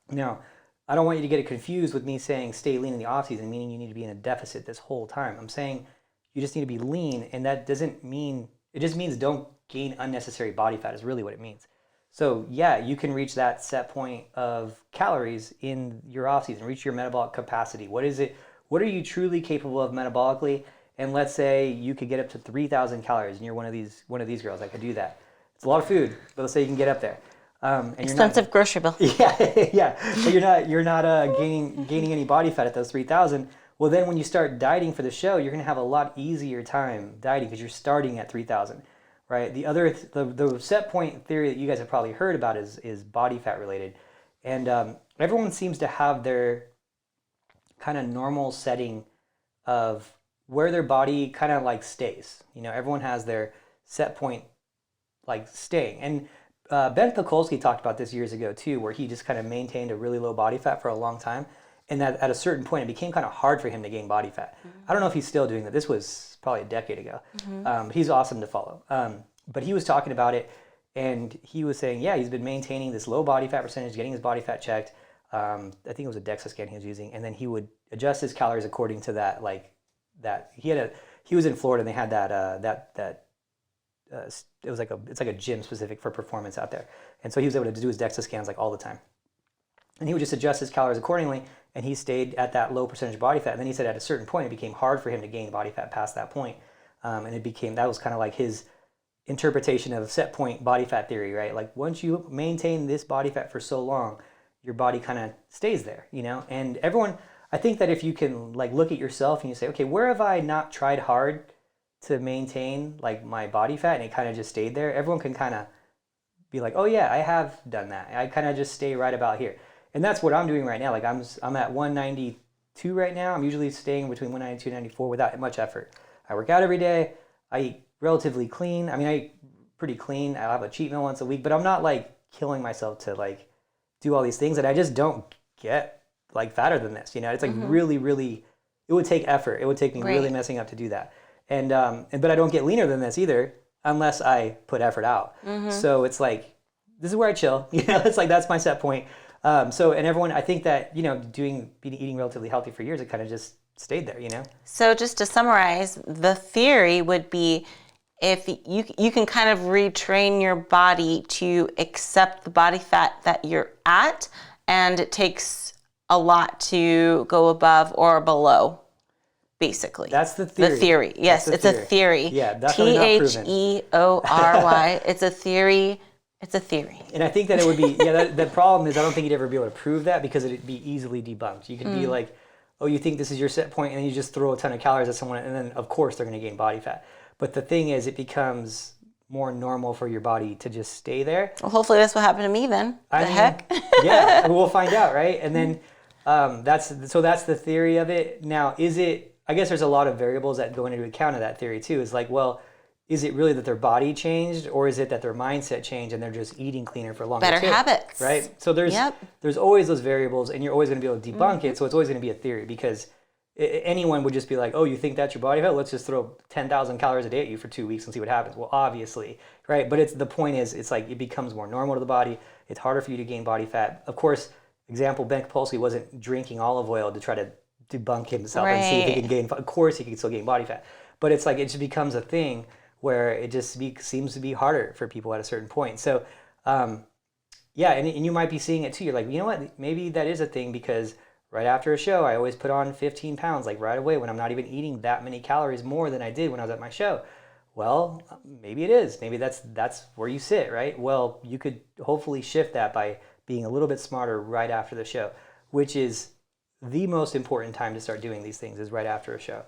B: Now, I don't want you to get it confused with me saying stay lean in the off season, meaning you need to be in a deficit this whole time. I'm saying you just need to be lean, and that doesn't mean, it just means don't gain unnecessary body fat is really what it means. So yeah, you can reach that set point of calories in your off season, reach your metabolic capacity. What is it? What are you truly capable of metabolically? And let's say you could get up to 3,000 calories and you're one of these girls that could do that. It's a lot of food, but let's say you can get up there. And
A: expensive grocery bill.
B: Yeah. But you're not gaining any body fat at those 3,000. Well, then when you start dieting for the show, you're gonna have a lot easier time dieting because you're starting at 3,000, right? The set point theory that you guys have probably heard about is body fat related, and everyone seems to have their kind of normal setting of where their body kind of like stays. Everyone has their set point like staying. And Ben Pakulski talked about this years ago too, where he just kind of maintained a really low body fat for a long time. And that at a certain point, it became kind of hard for him to gain body fat. Mm-hmm. I don't know if he's still doing that. This was probably a decade ago. Mm-hmm. He's awesome to follow. But he was talking about it, and he was saying, yeah, he's been maintaining this low body fat percentage, getting his body fat checked. I think it was a DEXA scan he was using, and then he would adjust his calories according to that. Like that, he was in Florida, and they had it's like a gym specific for performance out there, and so he was able to do his DEXA scans like all the time, and he would just adjust his calories accordingly, and he stayed at that low percentage body fat. And then he said at a certain point it became hard for him to gain body fat past that point, and that was kind of like his interpretation of set point body fat theory, right? Like once you maintain this body fat for so long, your body kind of stays there, And everyone, I think that if you can like look at yourself and you say, okay, where have I not tried hard to maintain like my body fat and it kind of just stayed there, everyone can kind of be like, oh yeah, I have done that. I kind of just stay right about here. And that's what I'm doing right now. Like I'm at 192 right now. I'm usually staying between 192 and 94 without much effort. I work out every day. I eat relatively clean. I mean, I eat pretty clean. I'll have a cheat meal once a week, but I'm not like killing myself to like do all these things, and I just don't get like fatter than this. It's like really, really, it would take effort. It would take me really messing up to do that. And but I don't get leaner than this either unless I put effort out. So it's like, this is where I chill. It's like, that's my set point. And everyone, I think that, eating relatively healthy for years, it kind of just stayed there,
A: So just to summarize, the theory would be if you can kind of retrain your body to accept the body fat that you're at, and it takes a lot to go above or below, basically.
B: That's the theory.
A: The theory. Yes, it's a theory.
B: Yeah, definitely not proven.
A: Theory. It's a theory. It's a theory.
B: And I think that it would be, the problem is I don't think you'd ever be able to prove that because it'd be easily debunked. You could be like, oh, you think this is your set point, and then you just throw a ton of calories at someone, and then of course they're going to gain body fat. But the thing is, it becomes more normal for your body to just stay there.
A: Well, hopefully that's what happened to me then. Heck?
B: Yeah, we'll find out, right? And then that's the theory of it. Now, I guess there's a lot of variables that go into account of that theory too. Is like, well, is it really that their body changed, or is it that their mindset changed and they're just eating cleaner for longer?
A: Better habits.
B: Right? So there's always those variables, and you're always going to be able to debunk it, so it's always going to be a theory, because anyone would just be like, oh, you think that's your body fat? Let's just throw 10,000 calories a day at you for 2 weeks and see what happens. Well, obviously, right? But the point is, it's like it becomes more normal to the body. It's harder for you to gain body fat. Of course, example, Ben Pakulski wasn't drinking olive oil to try to debunk himself and see if he can gain. Of course, he can still gain body fat. But it's like it just becomes a thing where it just seems to be harder for people at a certain point. So, and you might be seeing it too. You're like, you know what? Maybe that is a thing, because right after a show, I always put on 15 pounds, like right away, when I'm not even eating that many calories more than I did when I was at my show. Well, maybe it is. Maybe that's where you sit, right? Well, you could hopefully shift that by being a little bit smarter right after the show, which is the most important time to start doing these things, is right after a show.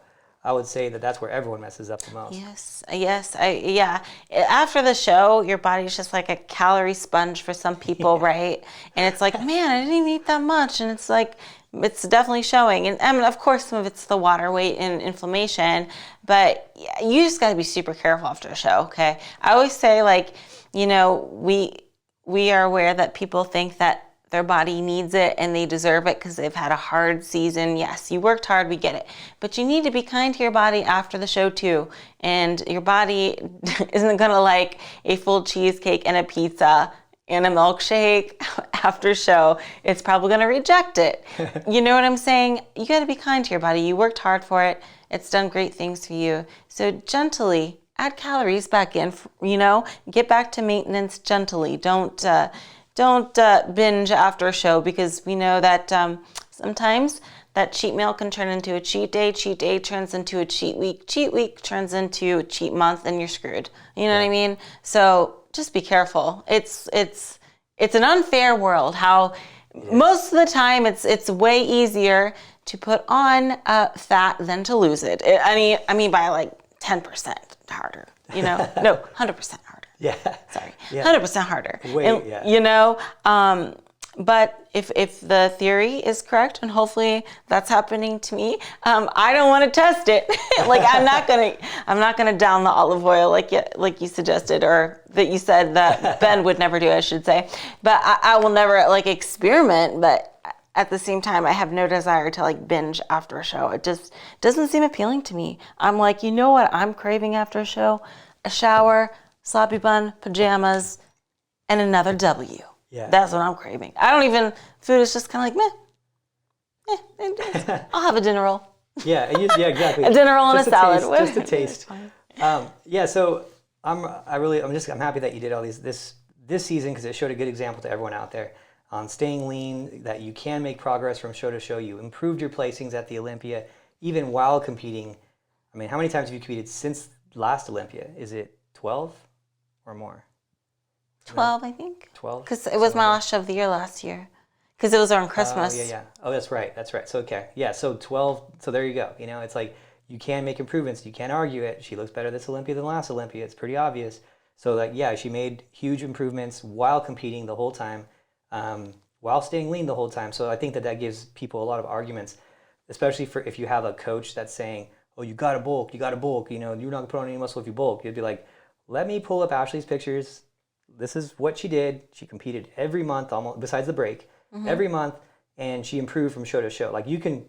B: I would say that that's where everyone messes up the most.
A: Yes. Yeah. After the show, your body's just like a calorie sponge for some people, right? And it's like, man, I didn't even eat that much. And it's like, it's definitely showing. And I mean, of course, some of it's the water weight and inflammation, but you just got to be super careful after a show, okay? I always say, like, you know, we are aware that people think that their body needs it and they deserve it because they've had a hard season. Yes, you worked hard, we get it. But you need to be kind to your body after the show too. And your body isn't gonna like a full cheesecake and a pizza and a milkshake after show. It's probably gonna reject it. You know what I'm saying? You gotta be kind to your body. You worked hard for it. It's done great things for you. So gently add calories back in, you know, get back to maintenance gently. Don't binge after a show, because we know that sometimes that cheat meal can turn into a cheat day turns into a cheat week turns into a cheat month, and you're screwed. You know what I mean? So just be careful. It's an unfair world. How most of the time it's way easier to put on fat than to lose it. I mean by like 10% harder. You know, no, 100% harder.
B: Yeah.
A: Sorry.
B: Yeah.
A: 100% harder.
B: Wait, yeah.
A: You know, but if the theory is correct, and hopefully that's happening to me, I don't want to test it. Like I'm not gonna down the olive oil like you suggested, or that you said that Ben would never do, I should say. But I will never like experiment, but at the same time, I have no desire to like binge after a show. It just doesn't seem appealing to me. I'm like, you know what I'm craving after a show? A shower, sloppy bun, pajamas, and another W.
B: Yeah.
A: That's what I'm craving. I don't even, food is just kind of like, meh. I'll have a dinner roll.
B: Yeah, exactly.
A: A dinner roll and a salad.
B: Just a taste. So I'm happy that you did all this season, because it showed a good example to everyone out there on staying lean, that you can make progress from show to show. You improved your placings at the Olympia, even while competing. I mean, how many times have you competed since last Olympia? Is it 12 or more?
A: 12, I think.
B: 12?
A: Because it was my last show of the year last year. Because it was around Christmas.
B: Yeah. Oh, that's right. So, okay. Yeah, so 12. So there you go. You know, it's like you can make improvements. You can't argue it. She looks better this Olympia than last Olympia. It's pretty obvious. So, like, yeah, she made huge improvements while competing the whole time, while staying lean the whole time. So I think that gives people a lot of arguments, especially for if you have a coach that's saying, oh, you got to bulk. You know, you're not going to put on any muscle if you bulk. You'd be like, let me pull up Ashley's pictures. This is what she did. She competed every month, almost besides the break, every month, and she improved from show to show. Like you can,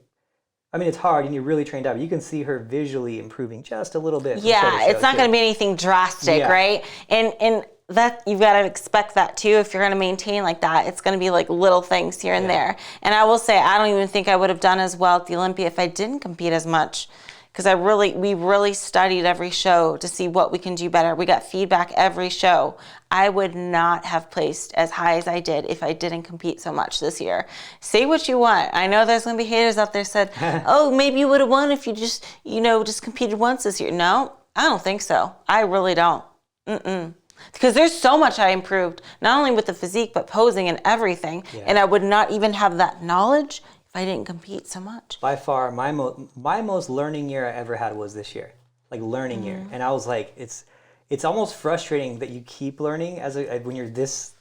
B: I mean, it's hard and you're really trained up. You can see her visually improving just a little bit.
A: Yeah, it's not going to be anything drastic, right? And that you've got to expect that too. If you're going to maintain like that, it's going to be like little things here and there. And I will say, I don't even think I would have done as well at the Olympia if I didn't compete as much. Because we really studied every show to see what we can do better. We got feedback every show. I would not have placed as high as I did if I didn't compete so much this year. Say what you want. I know there's going to be haters out there said, oh, maybe you would have won if you just competed once this year. No, I don't think so. I really don't. Because there's so much I improved, not only with the physique, but posing and everything. Yeah. And I would not even have that knowledge I didn't compete so much.
B: By far, my most learning year I ever had was this year, like learning year, and I was like, it's almost frustrating that you keep learning when you're this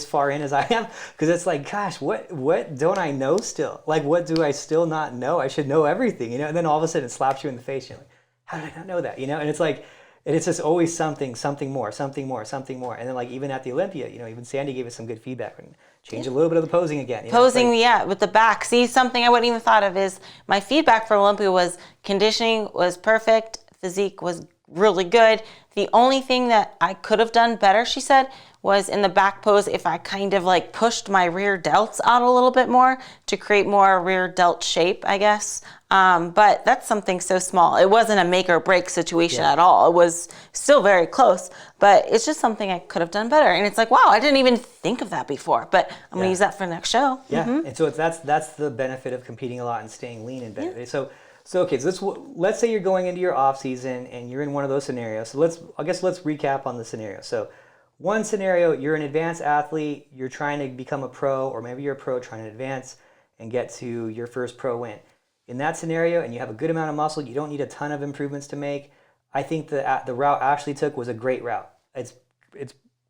B: far in as I am, because it's like, gosh, what don't I know still? Like, what do I still not know? I should know everything, you know. And then all of a sudden, it slaps you in the face. You're like, how did I not know that? You know, and it's like. And it's just always something more. And then like even at the Olympia, you know, even Sandy gave us some good feedback and changed a little bit of the posing again. You know,
A: posing, with the back. See, something I wouldn't even thought of is my feedback for Olympia was conditioning was perfect, physique was really good. The only thing that I could have done better, she said, was in the back pose if I kind of like pushed my rear delts out a little bit more to create more rear delt shape, I guess. But that's something so small. It wasn't a make or break situation at all. It was still very close, but it's just something I could have done better. And it's like, wow, I didn't even think of that before, but I'm gonna use that for the next show.
B: Yeah, and so that's the benefit of competing a lot and staying lean and better. So okay, so let's say you're going into your off season and you're in one of those scenarios. So let's recap on the scenario. So one scenario, you're an advanced athlete, you're trying to become a pro, or maybe you're a pro trying to advance and get to your first pro win. in that scenario and you have a good amount of muscle, you don't need a ton of improvements to make. I think the route Ashley took was a great route. It's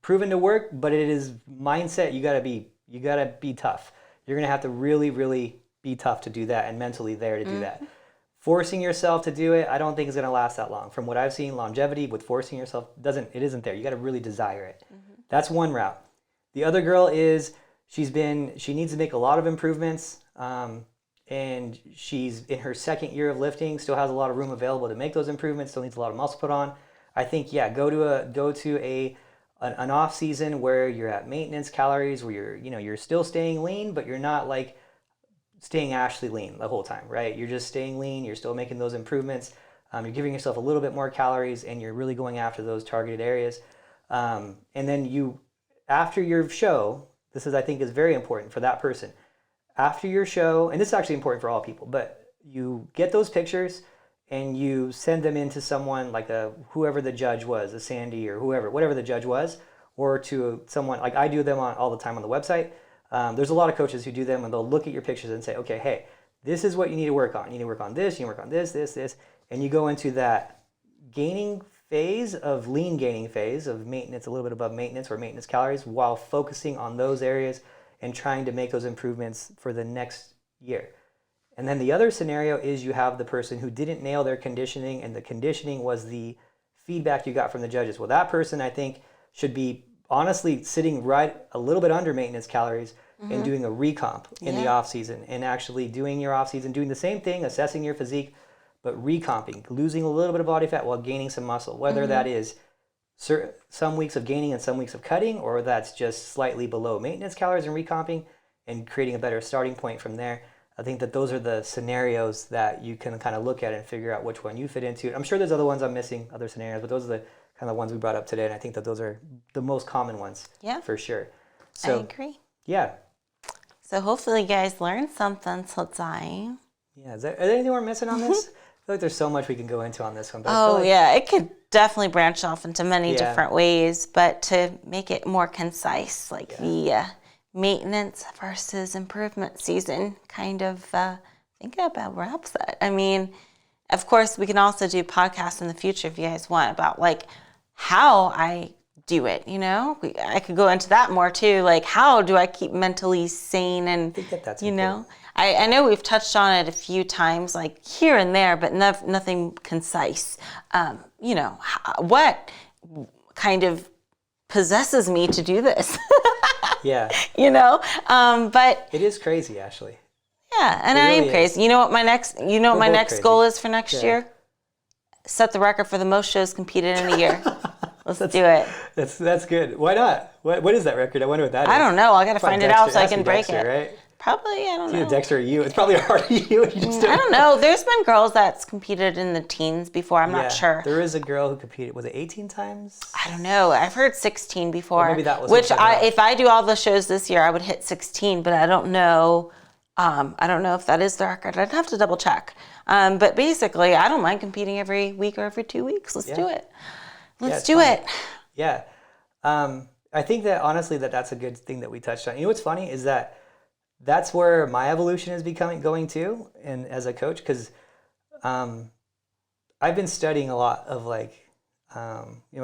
B: proven to work, but it is mindset. You gotta be tough. You're gonna have to really, really be tough to do that and mentally there to do that. Forcing yourself to do it, I don't think is gonna last that long. From what I've seen, longevity with forcing yourself isn't there. You gotta really desire it. That's one route. The other girl is she needs to make a lot of improvements. And she's in her second year of lifting, still has a lot of room available to make those improvements, still needs a lot of muscle put on. I think, go to an off season where you're at maintenance calories, where you're still staying lean, but you're not like staying Ashley lean the whole time, right? You're just staying lean, you're still making those improvements. You're giving yourself a little bit more calories and you're really going after those targeted areas. And then after your show, I think is very important for that person. After your show, and this is actually important for all people, but you get those pictures and you send them into someone like whoever the judge was, a Sandy or whatever the judge was, or to someone like I do them all the time on the website. There's a lot of coaches who do them and they'll look at your pictures and say, okay, hey, this is what you need to work on. You need to work on this, you need to work on this, and you go into that lean gaining phase of maintenance, a little bit above maintenance or maintenance calories, while focusing on those areas and trying to make those improvements for the next year. And then the other scenario is you have the person who didn't nail their conditioning, and the conditioning was the feedback you got from the judges. Well, that person, I think, should be honestly sitting right a little bit under maintenance calories and doing a recomp in the off season, and actually doing your off season, doing the same thing, assessing your physique, but recomping, losing a little bit of body fat while gaining some muscle, whether that is some weeks of gaining and some weeks of cutting, or that's just slightly below maintenance calories and recomping and creating a better starting point from there. I think that those are the scenarios that you can kind of look at and figure out which one you fit into. I'm sure there's other ones I'm missing, other scenarios, but those are the kind of ones we brought up today, and I think that those are the most common ones.
A: Yeah,
B: for sure. So
A: I agree.
B: Yeah.
A: So hopefully you guys learned something today.
B: Yeah. Are there anything we're missing on this? I feel like there's so much we can go into on this one. But I feel like,
A: it could definitely branch off into many different ways, but to make it more concise, like the maintenance versus improvement season kind of think about wraps that. I mean, of course, we can also do podcasts in the future if you guys want about like how I do it, I could go into that more too. Like, how do I keep mentally sane? And
B: I think that's
A: important. I know we've touched on it a few times, like here and there, but nothing concise. What kind of possesses me to do this?
B: Yeah.
A: But
B: it is crazy, Ashley.
A: Yeah, and I am crazy. You know what my next goal is for next year? Set the record for the most shows competed in a year. Let's do it.
B: That's good. Why not? What is that record? I wonder what that is.
A: I don't know. I got to find it out so I can break
B: Dexter,
A: it.
B: Right?
A: Probably, I don't know.
B: It's either Dexter or you. It's probably harder you. I
A: don't know. There's been girls that's competed in the teens before. I'm not sure.
B: There is a girl who competed. Was it 18 times?
A: I don't know. I've heard 16 before.
B: Or maybe that was
A: if I do all the shows this year, I would hit 16, but I don't know. I don't know if that is the record. I'd have to double check. But basically, I don't mind competing every week or every 2 weeks. Let's do it. Let's do it.
B: Yeah. I think that honestly that's a good thing that we touched on. You know what's funny is that's where my evolution is going to, and as a coach, because I've been studying a lot of I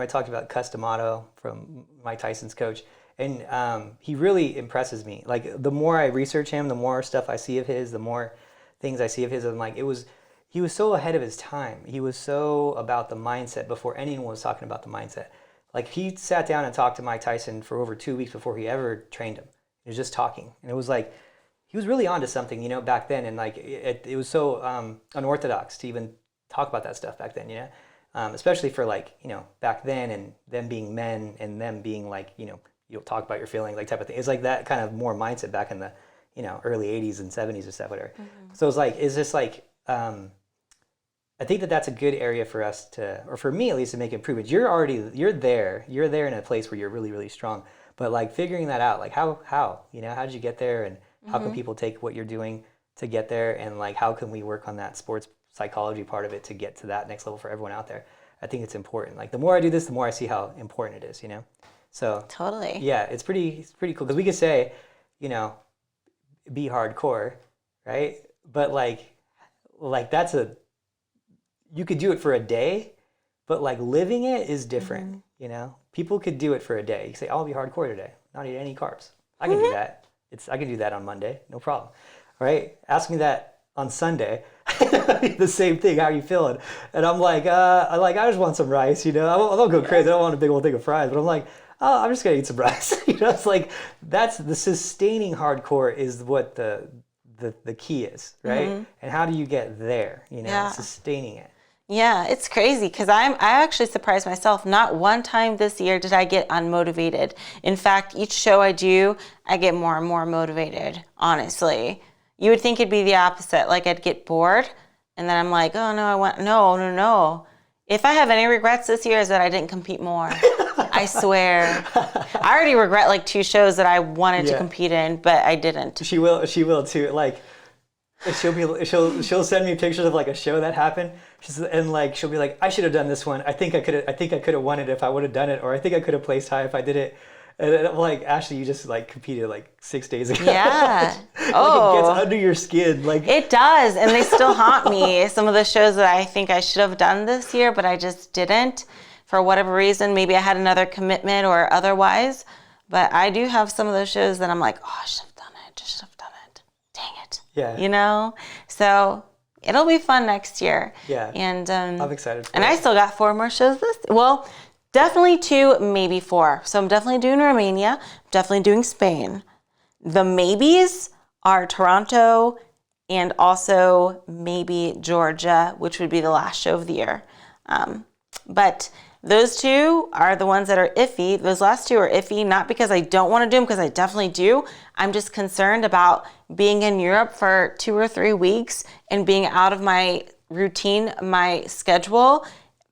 B: talked about Customato from Mike Tyson's coach, and he really impresses me. Like, the more I research him, the more stuff I see of his, the more things I see of his, I'm like, he was so ahead of his time. He was so about the mindset before anyone was talking about the mindset. Like, he sat down and talked to Mike Tyson for over 2 weeks before he ever trained him. He was just talking, and it was like he was really onto something, back then, and like it was so unorthodox to even talk about that stuff back then, especially for back then, and them being men and them being like you'll talk about your feelings, like type of thing. It's like that kind of more mindset back in the early 80s and 70s or stuff, whatever. Mm-hmm. So it's just like I think that that's a good area for us to, or for me at least, to make improvements. You're there in a place where you're really, really strong. But like figuring that out, like how did you get there, and how can people take what you're doing to get there, and like how can we work on that sports psychology part of it to get to that next level for everyone out there? I think it's important. Like, the more I do this, the more I see how important it is, So
A: totally.
B: Yeah, it's pretty cool, because we could say, be hardcore, right? But like, like you could do it for a day, but like living it is different. You know, people could do it for a day. You say, I'll be hardcore today, not eat any carbs. I can do that. I can do that on Monday, no problem. Right? Ask me that on Sunday, the same thing. How are you feeling? And I'm like, I just want some rice. You know, I don't go crazy. I don't want a big old thing of fries, but I'm like, oh, I'm just gonna eat some rice. You know, it's like that's the sustaining hardcore is what the key is, right? And how do you get there? You know, sustaining it.
A: Yeah, it's crazy because I actually surprised myself. Not one time this year did I get unmotivated. In fact, each show I do, I get more and more motivated, honestly. You would think it'd be the opposite. Like I'd get bored and then I'm like, oh no, no. If I have any regrets this year is that I didn't compete more. I swear. I already regret like 2 shows that I wanted to compete in, but I didn't.
B: She will too. Like she'll send me pictures of like a show that happened, and like she'll be like, I should have done this one. I think I could have won it if I would have done it, or I think I could have placed high if I did it. And I'm like, Ashley, you just like competed like 6 days ago.
A: Yeah.
B: Like, it gets under your skin. Like
A: it does, and they still haunt me. Some of the shows that I think I should have done this year, but I just didn't for whatever reason. Maybe I had another commitment or otherwise. But I do have some of those shows that I'm like, oh, I should have done it. Just should have done it. Dang it.
B: Yeah.
A: You know? So it'll be fun next year.
B: Yeah.
A: And
B: I'm excited for
A: and
B: it.
A: I still got 4 more shows definitely 2, maybe 4. So I'm definitely doing Romania. I'm definitely doing Spain. The maybes are Toronto and also maybe Georgia, which would be the last show of the year. But those 2 are the ones that are iffy. Those last 2 are iffy, not because I don't want to do them, because I definitely do. I'm just concerned about being in Europe for 2 or 3 weeks and being out of my routine, my schedule,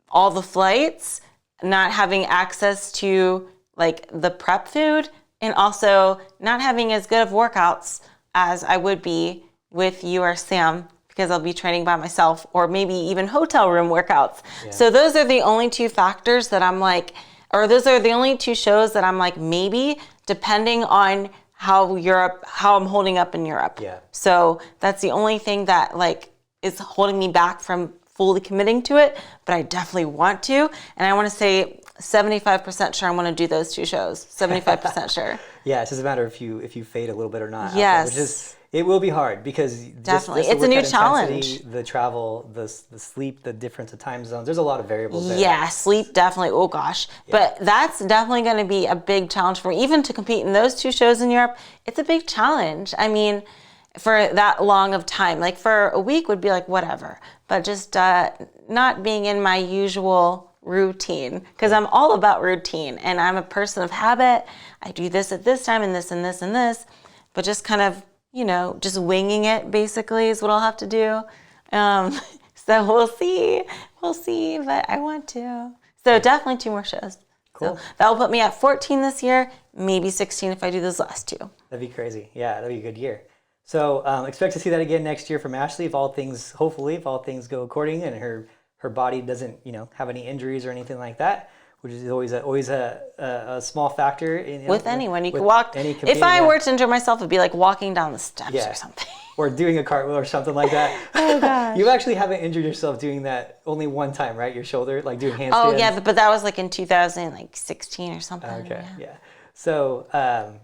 A: all the flights, not having access to like the prep food, and also not having as good of workouts as I would be with you or Sam, because I'll be training by myself, or maybe even hotel room workouts. Yeah. So those are the only 2 factors that I'm like, or those are the only 2 shows that I'm like, maybe, depending on how I'm holding up in Europe.
B: Yeah.
A: So that's the only thing that like is holding me back from fully committing to it, but I definitely want to. And I want to say 75% sure I want to do those 2 shows. 75% sure.
B: Yeah, it's just a matter of if you fade a little bit or not.
A: Yes.
B: It will be hard because
A: definitely it's a new challenge.
B: The travel, the sleep, the difference of time zones. There's a lot of variables there.
A: Yeah, sleep definitely. Oh gosh, yeah. But that's definitely going to be a big challenge for me. Even to compete in those 2 shows in Europe, it's a big challenge. I mean, for that long of time, like for a week would be like whatever, but just not being in my usual routine, because I'm all about routine and I'm a person of habit. I do this at this time and this and this and this, but just kind of, you know, just winging it basically is what I'll have to do. So we'll see, but I want to. So definitely 2 more shows.
B: Cool.
A: So that'll put me at 14 this year, maybe 16 if I do those last 2.
B: That'd be crazy. Yeah, that'd be a good year. So expect to see that again next year from Ashley if all things go according and her body doesn't, you know, have any injuries or anything like that, which is always a small factor.
A: With anyone. You can walk. If I were to injure myself, it'd be like walking down the steps or something. Or
B: doing a cartwheel or something like that.
A: Oh, gosh.
B: You actually haven't injured yourself doing that only one time, right? Your shoulder, like doing handstands.
A: Oh, yeah, but that was like in 2016 or something.
B: Okay, yeah. So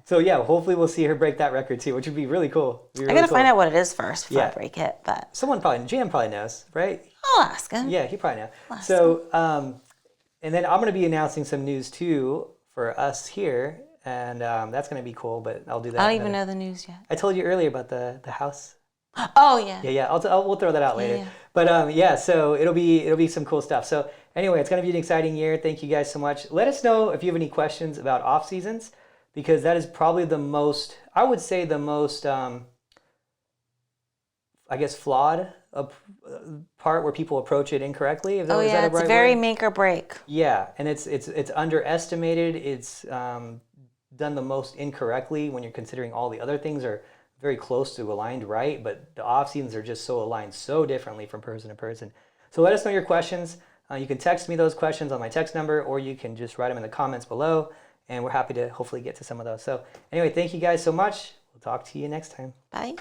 B: yeah, hopefully we'll see her break that record too, which would be really cool.
A: I gotta find out what it is first before I break it. But
B: GM probably knows, right?
A: I'll ask him.
B: Yeah, he probably knows. So, and then I'm going to be announcing some news too for us here, and that's going to be cool. But I'll do that.
A: I don't even know the news yet.
B: I told you earlier about the house.
A: Oh yeah.
B: Yeah. We'll throw that out later. Yeah. But so it'll be some cool stuff. So anyway, it's going to be an exciting year. Thank you guys so much. Let us know if you have any questions about off seasons, because that is probably the most, I would say the most, I guess, flawed part where people approach it incorrectly. Is that a right
A: it's very
B: word?
A: make or break.
B: Yeah, and it's underestimated. It's done the most incorrectly when you're considering all the other things are very close to aligned right, but the off seasons are just so aligned so differently from person to person. So let us know your questions. You can text me those questions on my text number, or you can just write them in the comments below, and we're happy to hopefully get to some of those. So anyway, thank you guys so much. We'll talk to you next time.
A: Bye.